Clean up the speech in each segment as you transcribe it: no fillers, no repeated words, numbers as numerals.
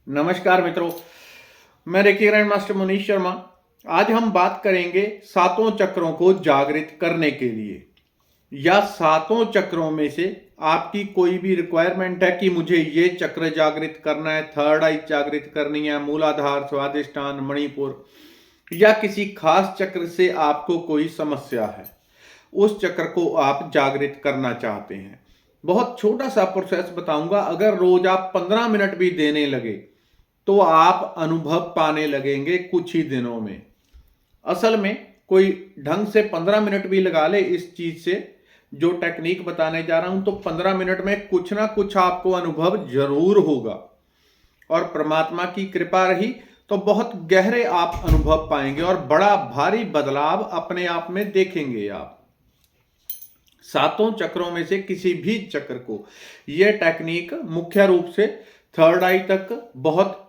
नमस्कार मित्रों, मैं reiki grand master Manish Sharma. आज हम बात करेंगे सातों चक्रों को जागृत करने के लिए, या सातों चक्रों में से आपकी कोई भी रिक्वायरमेंट है कि मुझे ये चक्र जागृत करना है, थर्ड आई जागृत करनी है, मूलाधार, स्वादिष्ठान, मणिपुर, या किसी खास चक्र से आपको कोई समस्या है, उस चक्र को आप जागृत करना चाहते हैं। बहुत छोटा सा प्रोसेस बताऊंगा। अगर रोज आप 15 मिनट भी देने लगे तो आप अनुभव पाने लगेंगे कुछ ही दिनों में। असल में कोई ढंग से 15 मिनट भी लगा ले इस चीज से, जो टेक्निक बताने जा रहा हूं, तो 15 मिनट में कुछ ना कुछ आपको अनुभव जरूर होगा। और परमात्मा की कृपा रही तो बहुत गहरे आप अनुभव पाएंगे और बड़ा भारी बदलाव अपने आप में देखेंगे आप। सातों चक्रों में से किसी भी चक्र को यह टेक्निक मुख्य रूप से थर्ड आई तक बहुत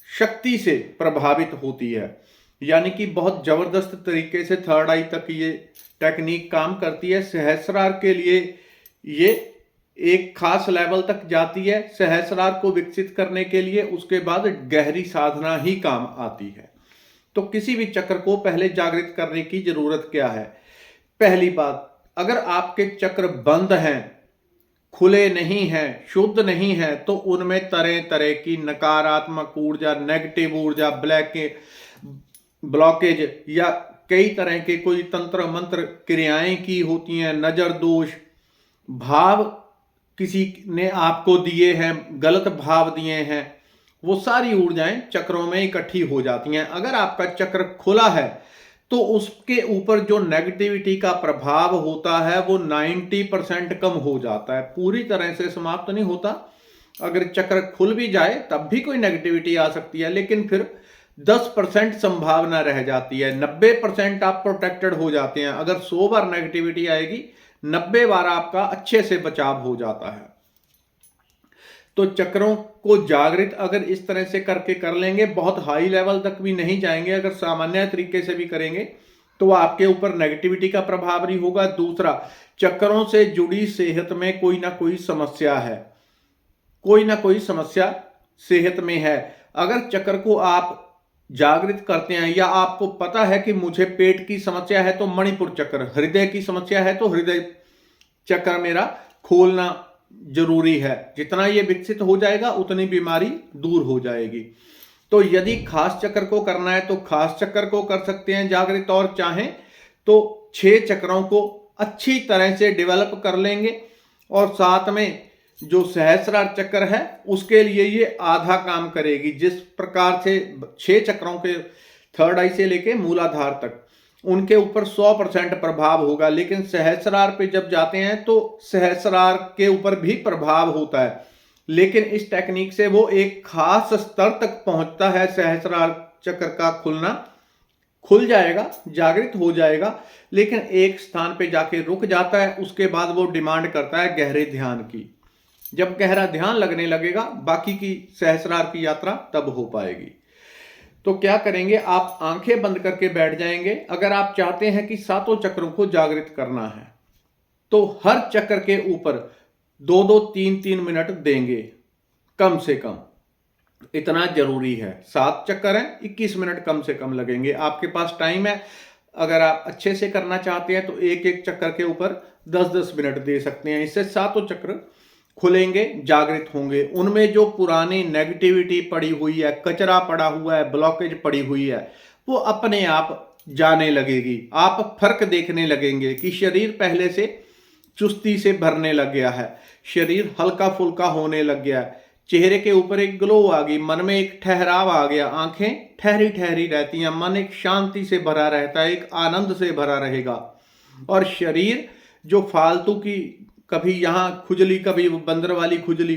शक्ति से प्रभावित होती है, यानी कि बहुत जबरदस्त तरीके से थर्ड आई तक ये टेक्निक काम करती है। सहस्रार के लिए ये एक खास लेवल तक जाती है। सहस्रार को विकसित करने के लिए उसके बाद गहरी साधना ही काम आती है। तो किसी भी चक्र को पहले जागृत करने की जरूरत क्या है? पहली बात, अगर आपके चक्र बंद हैं, खुले नहीं हैं, शुद्ध नहीं है, तो उनमें तरह तरह की नकारात्मक ऊर्जा, नेगेटिव ऊर्जा, ब्लॉकेज या कई तरह के कोई तंत्र मंत्र क्रियाएं की होती हैं, नजर दोष, भाव किसी ने आपको दिए हैं, गलत भाव दिए हैं, वो सारी ऊर्जाएं चक्रों में इकट्ठी हो जाती हैं। अगर आपका चक्र खुला है तो उसके ऊपर जो नेगेटिविटी का प्रभाव होता है वो 90% कम हो जाता है, पूरी तरह से समाप्त नहीं होता। अगर चक्र खुल भी जाए तब भी कोई नेगेटिविटी आ सकती है, लेकिन फिर 10% संभावना रह जाती है। 90% आप प्रोटेक्टेड हो जाते हैं। अगर 100 बार नेगेटिविटी आएगी, 90 बार आपका अच्छे से बचाव हो जाता है। तो चक्रों को जागृत अगर इस तरह से करके कर लेंगे, बहुत हाई लेवल तक भी नहीं जाएंगे, अगर सामान्य तरीके से भी करेंगे तो आपके ऊपर नेगेटिविटी का प्रभाव नहीं होगा। दूसरा, चक्रों से जुड़ी सेहत में कोई ना कोई समस्या है, कोई ना कोई समस्या सेहत में है। अगर चक्र को आप जागृत करते हैं, या आपको पता है कि मुझे पेट की समस्या है तो मणिपुर चक्र, हृदय की समस्या है तो हृदय चक्र मेरा खोलना जरूरी है, जितना ये विकसित हो जाएगा उतनी बीमारी दूर हो जाएगी। तो यदि खास चक्र को करना है तो खास चक्र को कर सकते हैं जागृत, और चाहें तो 6 चक्रों को अच्छी तरह से डेवलप कर लेंगे। और साथ में जो सहस्रार चक्र है उसके लिए ये आधा काम करेगी। जिस प्रकार से 6 चक्रों के थर्ड आई से लेके मूलाधार तक उनके ऊपर 100% प्रभाव होगा, लेकिन सहस्रार पे जब जाते हैं तो सहस्रार के ऊपर भी प्रभाव होता है, लेकिन इस टेक्निक से वो एक खास स्तर तक पहुंचता है। सहस्रार चक्र का खुलना खुल जाएगा, जागृत हो जाएगा, लेकिन एक स्थान पे जाके रुक जाता है। उसके बाद वो डिमांड करता है गहरे ध्यान की। जब गहरा ध्यान लगने लगेगा, बाकी की सहस्रार की यात्रा तब हो पाएगी। तो क्या करेंगे, आप आंखें बंद करके बैठ जाएंगे। अगर आप चाहते हैं कि सातों चक्रों को जागृत करना है तो हर चक्र के ऊपर 2-2, 3-3 मिनट देंगे, कम से कम इतना जरूरी है। 7 चक्कर हैं, 21 मिनट कम से कम लगेंगे। आपके पास टाइम है। अगर आप अच्छे से करना चाहते हैं तो एक एक चक्कर के ऊपर 10-10 मिनट दे सकते हैं। इससे सातों चक्र खुलेंगे, जागृत होंगे। उनमें जो पुरानी नेगेटिविटी पड़ी हुई है, कचरा पड़ा हुआ है, ब्लॉकेज पड़ी हुई है, वो अपने आप जाने लगेगी। आप फर्क देखने लगेंगे कि शरीर पहले से चुस्ती से भरने लग गया है, शरीर हल्का फुल्का होने लग गया है, चेहरे के ऊपर एक ग्लो आ गई, मन में एक ठहराव आ गया, आंखें ठहरी ठहरी रहती हैं, मन एक शांति से भरा रहता है, एक आनंद से भरा रहेगा। और शरीर जो फालतू की, कभी यहाँ खुजली, कभी बंदर वाली खुजली,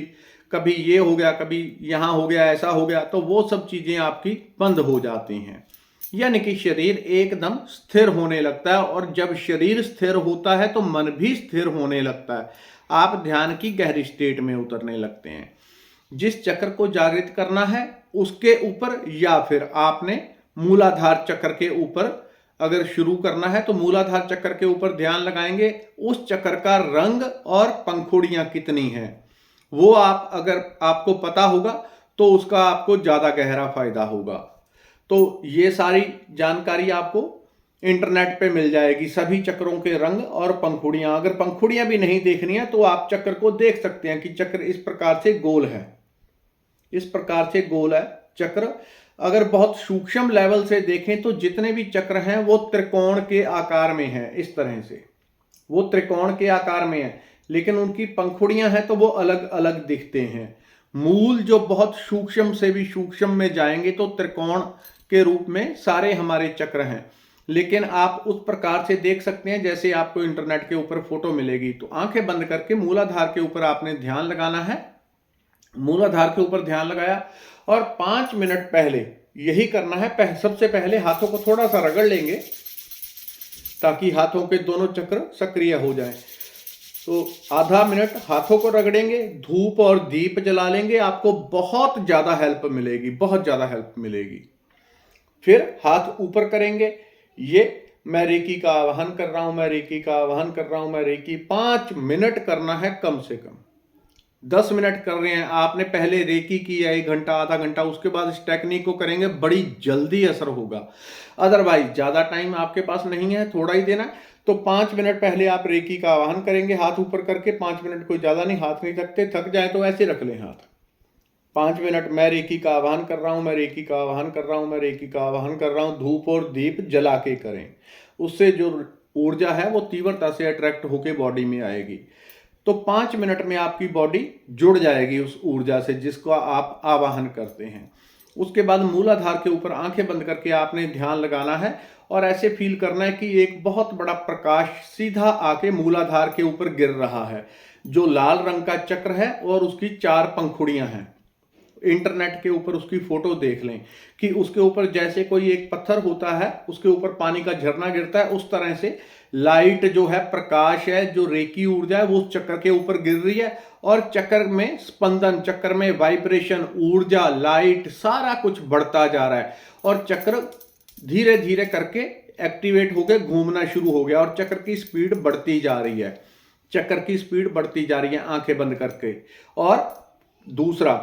कभी ये हो गया, कभी यहाँ हो गया, ऐसा हो गया, तो वो सब चीजें आपकी बंद हो जाती हैं। यानी कि शरीर एकदम स्थिर होने लगता है। और जब शरीर स्थिर होता है तो मन भी स्थिर होने लगता है। आप ध्यान की गहरी स्टेट में उतरने लगते हैं। जिस चक्र को जागृत करना है उसके ऊपर, या फिर आपने मूलाधार चक्र के ऊपर अगर शुरू करना है तो मूलाधार चक्र के ऊपर ध्यान लगाएंगे। उस चक्र का रंग और पंखुड़ियां कितनी हैं वो आप, अगर आपको पता होगा तो उसका आपको ज़्यादा गहरा फायदा होगा। तो ये सारी जानकारी आपको इंटरनेट पे मिल जाएगी, सभी चक्रों के रंग और पंखुड़ियां। अगर पंखुड़ियां भी नहीं देखनी है तो आप चक्र को देख सकते हैं कि चक्र इस प्रकार से गोल है, इस प्रकार से गोल है चक्र। अगर बहुत सूक्ष्म लेवल से देखें तो जितने भी चक्र हैं वो त्रिकोण के आकार में हैं, इस तरह से वो त्रिकोण के आकार में है, लेकिन उनकी पंखुड़ियां हैं तो वो अलग अलग दिखते हैं। मूल जो बहुत सूक्ष्म से भी सूक्ष्म में जाएंगे तो त्रिकोण के रूप में सारे हमारे चक्र हैं, लेकिन आप उस प्रकार से देख सकते हैं जैसे आपको इंटरनेट के ऊपर फोटो मिलेगी। तो आंखें बंद करके मूलाधार के ऊपर आपने ध्यान लगाना है। मूलाधार के ऊपर ध्यान लगाया और 5 मिनट पहले यही करना है। सबसे पहले हाथों को थोड़ा सा रगड़ लेंगे ताकि हाथों के दोनों चक्र सक्रिय हो जाएं। तो आधा मिनट हाथों को रगड़ेंगे, धूप और दीप जला लेंगे, आपको बहुत ज्यादा हेल्प मिलेगी, बहुत ज्यादा हेल्प मिलेगी। फिर हाथ ऊपर करेंगे, ये मैं रेकी का आवाहन कर रहा हूं, मैं रेकी का आवाहन कर रहा हूं, मैं रेकी 5 मिनट करना है कम से कम। 10 मिनट कर रहे हैं आपने, पहले रेकी किया 1 घंटा आधा घंटा, उसके बाद इस टेक्निक को करेंगे, बड़ी जल्दी असर होगा। अदरवाइज ज्यादा टाइम आपके पास नहीं है, थोड़ा ही देना, तो 5 मिनट पहले आप रेकी का आवाहन करेंगे हाथ ऊपर करके। 5 मिनट कोई ज्यादा नहीं, हाथ नहीं थकते, थक जाए तो ऐसे रख लें हाथ। 5 मिनट मैं रेकी का आवाहन कर रहा हूं, मैं रेकी का आवाहन कर रहा हूं, मैं रेकी का आवाहन कर रहा हूं, धूप और दीप जला के करें। उससे जो ऊर्जा है वो तीव्रता से अट्रैक्ट होकर बॉडी में आएगी। तो 5 मिनट में आपकी बॉडी जुड़ जाएगी उस ऊर्जा से जिसको आप आवाहन करते हैं। उसके बाद मूलाधार के ऊपर आंखें बंद करके आपने ध्यान लगाना है और ऐसे फील करना है कि एक बहुत बड़ा प्रकाश सीधा आके मूलाधार के ऊपर गिर रहा है, जो लाल रंग का चक्र है और उसकी 4 पंखुड़ियां हैं। इंटरनेट के ऊपर उसकी फोटो देख लें कि उसके ऊपर जैसे कोई एक पत्थर होता है, उसके ऊपर पानी का झरना गिरता है, उस तरह से लाइट जो है, प्रकाश है, जो रेकी ऊर्जा है वो उस चक्र के ऊपर गिर रही है और चक्र में स्पंदन, चक्र में वाइब्रेशन, ऊर्जा, लाइट, सारा कुछ बढ़ता जा रहा है और चक्र धीरे धीरे करके एक्टिवेट होकर घूमना शुरू हो गया और चक्र की स्पीड बढ़ती जा रही है, चक्र की स्पीड बढ़ती जा रही है आंखें बंद करके। और दूसरा,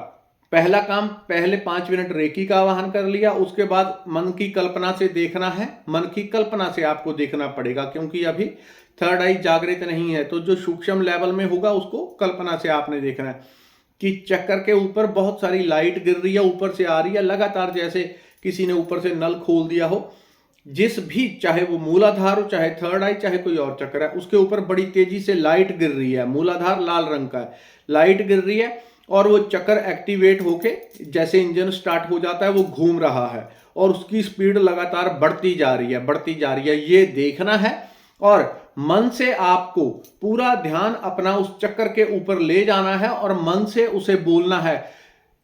पहला काम, पहले 5 मिनट रेकी का आवाहन कर लिया, उसके बाद मन की कल्पना से देखना है। मन की कल्पना से आपको देखना पड़ेगा क्योंकि अभी थर्ड आई जागृत नहीं है, तो जो सूक्ष्म लेवल में होगा उसको कल्पना से आपने देखना है कि चक्कर के ऊपर बहुत सारी लाइट गिर रही है, ऊपर से आ रही है लगातार, जैसे किसी ने ऊपर से नल खोल दिया हो। जिस भी, चाहे वो मूलाधार हो, चाहे थर्ड आई, चाहे कोई और चक्र है, उसके ऊपर बड़ी तेजी से लाइट गिर रही है। मूलाधार लाल रंग का है, लाइट गिर रही है और वो चक्र एक्टिवेट होके जैसे इंजन स्टार्ट हो जाता है वो घूम रहा है और उसकी स्पीड लगातार बढ़ती जा रही है, बढ़ती जा रही है, ये देखना है। और मन से आपको पूरा ध्यान अपना उस चक्र के ऊपर ले जाना है और मन से उसे बोलना है,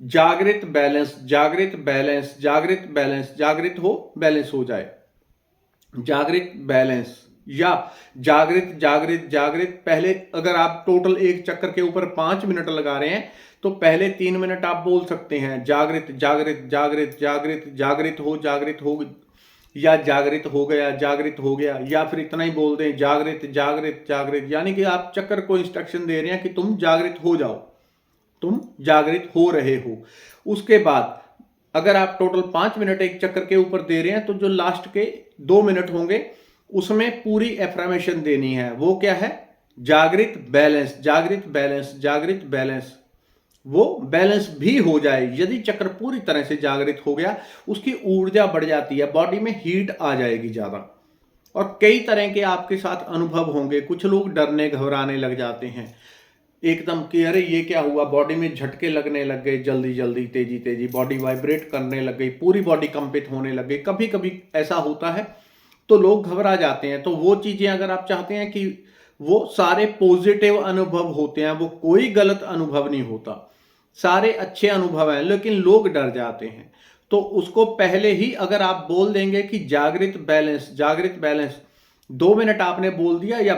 जागृत बैलेंस, जागृत बैलेंस, जागृत बैलेंस, जागृत हो, बैलेंस हो जाए, जागृत बैलेंस या जागृत जागृत जागृत। पहले अगर आप टोटल एक चक्कर के ऊपर 5 मिनट लगा रहे हैं तो पहले 3 मिनट आप बोल सकते हैं जागृत जागृत जागृत जागृत, जागृत हो या जागृत हो गया, जागृत हो गया, या फिर इतना ही बोल दें जागृत जागृत जागृत। यानी कि आप चक्कर को इंस्ट्रक्शन दे रहे हैं कि तुम जागृत हो जाओ, तुम जागृत हो रहे हो। उसके बाद अगर आप टोटल 5 मिनट एक चक्कर के ऊपर दे रहे हैं तो जो लास्ट के 2 मिनट होंगे उसमें पूरी एफर्मेशन देनी है। वो क्या है? जागृत बैलेंस, जागृत बैलेंस, जागृत बैलेंस। वो बैलेंस भी हो जाए। यदि चक्र पूरी तरह से जागृत हो गया, उसकी ऊर्जा बढ़ जाती है, बॉडी में हीट आ जाएगी ज्यादा। और कई तरह के आपके साथ अनुभव होंगे। कुछ लोग डरने घबराने लग जाते हैं एकदम कि अरे ये क्या हुआ, बॉडी में झटके लगने लग गए, जल्दी जल्दी, तेजी तेजी, बॉडी वाइब्रेट करने लग गई, पूरी बॉडी कंपित होने लग गई। कभी कभी ऐसा होता है तो लोग घबरा जाते हैं। तो वो चीजें अगर आप चाहते हैं कि वो सारे पॉजिटिव अनुभव होते हैं, वो कोई गलत अनुभव नहीं होता, सारे अच्छे अनुभव हैं, लेकिन लोग डर जाते हैं। तो उसको पहले ही अगर आप बोल देंगे कि जागृत बैलेंस, जागृत बैलेंस, 2 मिनट आपने बोल दिया, या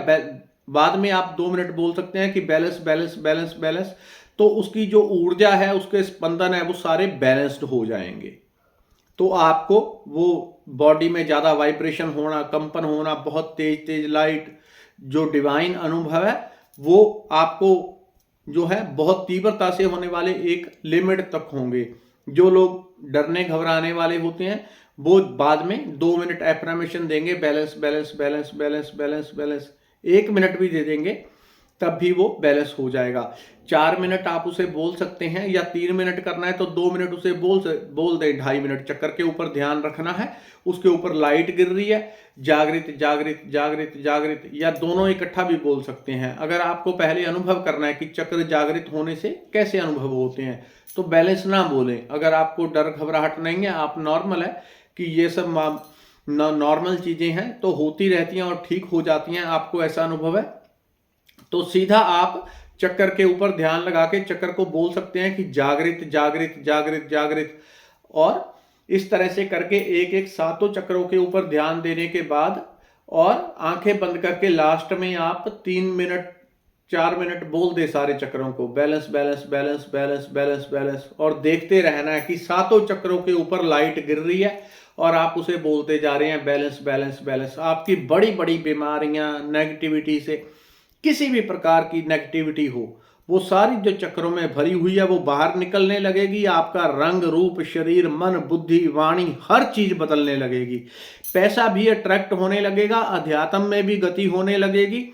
बाद में आप 2 मिनट बोल सकते हैं कि बैलेंस बैलेंस बैलेंस बैलेंस, तो उसकी जो ऊर्जा है, उसके स्पंदन है, वो सारे बैलेंस्ड हो जाएंगे। तो आपको वो बॉडी में ज्यादा वाइब्रेशन होना, कंपन होना, बहुत तेज तेज लाइट, जो डिवाइन अनुभव है वो आपको जो है बहुत तीव्रता से होने वाले, एक लिमिट तक होंगे। जो लोग डरने घबराने वाले होते हैं वो बाद में 2 मिनट एफर्मेशन देंगे, balance balance balance balance balance balance, 1 minute भी दे देंगे तब भी वो बैलेंस हो जाएगा। 4 मिनट आप उसे बोल सकते हैं, या 3 मिनट करना है तो 2 मिनट उसे बोल दे। 2.5 मिनट चक्कर के ऊपर ध्यान रखना है, उसके ऊपर लाइट गिर रही है, जागृत जागृत जागृत जागृत, या दोनों इकट्ठा भी बोल सकते हैं। अगर आपको पहले अनुभव करना है कि चक्र जागृत होने से कैसे अनुभव होते हैं तो बैलेंस ना बोलें। अगर आपको डर घबराहट नहीं है, आप नॉर्मल है कि ये सब नॉर्मल चीजें हैं तो होती रहती हैं और ठीक हो जाती हैं, आपको ऐसा अनुभव है तो सीधा आप चक्कर के ऊपर ध्यान लगा के चक्कर को बोल सकते हैं कि जागृत जागृत जागृत जागृत। और इस तरह से करके एक एक 7 चक्रों के ऊपर ध्यान देने के बाद और आंखें बंद करके लास्ट में आप 3 मिनट 4 मिनट बोल दे सारे चक्रों को, balance balance balance balance balance balance, और देखते रहना है कि 7 चक्रों के ऊपर लाइट गिर रही है और आप उसे बोलते जा रहे हैं बैलेंस बैलेंस बैलेंस। आपकी बड़ी बड़ी बीमारियां, नेगेटिविटी से, किसी भी प्रकार की नेगेटिविटी हो, वो सारी जो चक्रों में भरी हुई है वो बाहर निकलने लगेगी। आपका रंग रूप, शरीर, मन, बुद्धि, वाणी, हर चीज बदलने लगेगी। पैसा भी अट्रैक्ट होने लगेगा, अध्यात्म में भी गति होने लगेगी,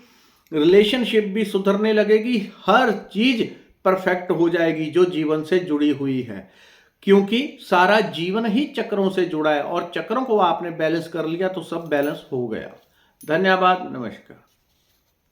रिलेशनशिप भी सुधरने लगेगी, हर चीज परफेक्ट हो जाएगी जो जीवन से जुड़ी हुई है, क्योंकि सारा जीवन ही चक्रों से जुड़ा है और चक्रों को आपने बैलेंस कर लिया तो सब बैलेंस हो गया। धन्यवाद, नमस्कार।